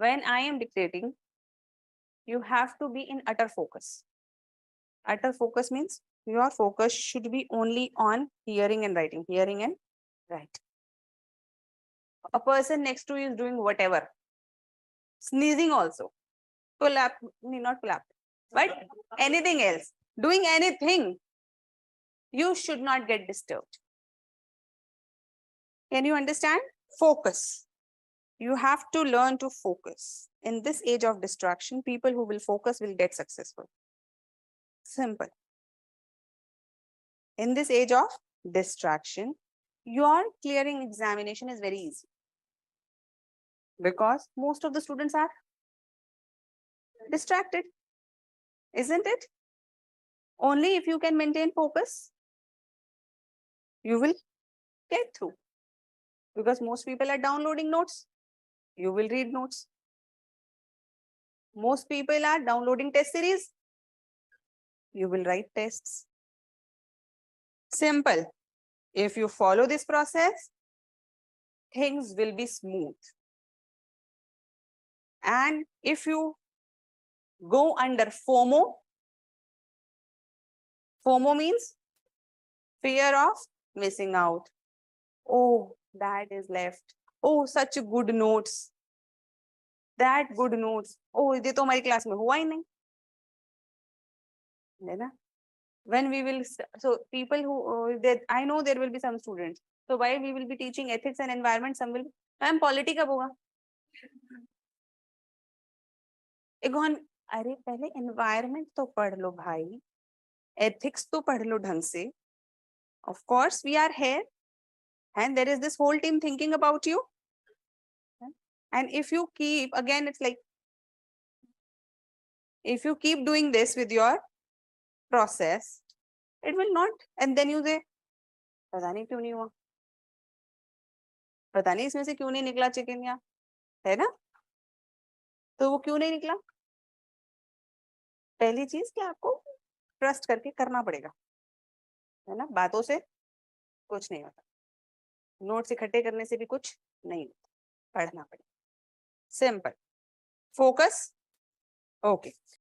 when I am dictating, you have to be in utter focus. Utter focus means your focus should be only on hearing and writing, hearing and writing. A person next to you is doing whatever, sneezing also, not collapse, but anything else, doing anything, you should not get disturbed. Can you understand? Focus. You have to learn to focus. In this age of distraction, people who will focus will get successful. Simple. In this age of distraction, your clearing examination is very easy because most of the students are distracted, isn't it? Only if you can maintain focus, you will get through. Because most people are downloading notes, you will read notes. Most people are downloading test series, you will write tests. Simple. If you follow this process, things will be smooth. And if you go under FOMO, FOMO means fear of missing out. Oh, that is left. Oh, such good notes. That good notes. Oh, ये तो हमारी class में हुआ ही नहीं. है ना? When we will, so people who, I know there will be some students. So why we will be teaching ethics and environment, some will, ma'am, polity कब होगा? अरे पहले environment तो पढ़ लो भाई, ethics तो पढ़ लो ढंग से. Of course, we are here, and there is this whole team thinking about you. And if you keep, again, it's like, if you keep doing this with your process, it will not, and then you say, पता नहीं क्यों नहीं हुआ, पता नहीं इसमें से क्यों नहीं निकला चिकन, या है ना? तो वो क्यों नहीं निकला? पहली चीज कि आपको ट्रस्ट करके करना पड़ेगा, है ना? बातों से कुछ नहीं होता, नोट्स इकट्ठे करने से भी कुछ नहीं होता, पढ़ना पड़ेगा. सिंपल. फोकस. ओके.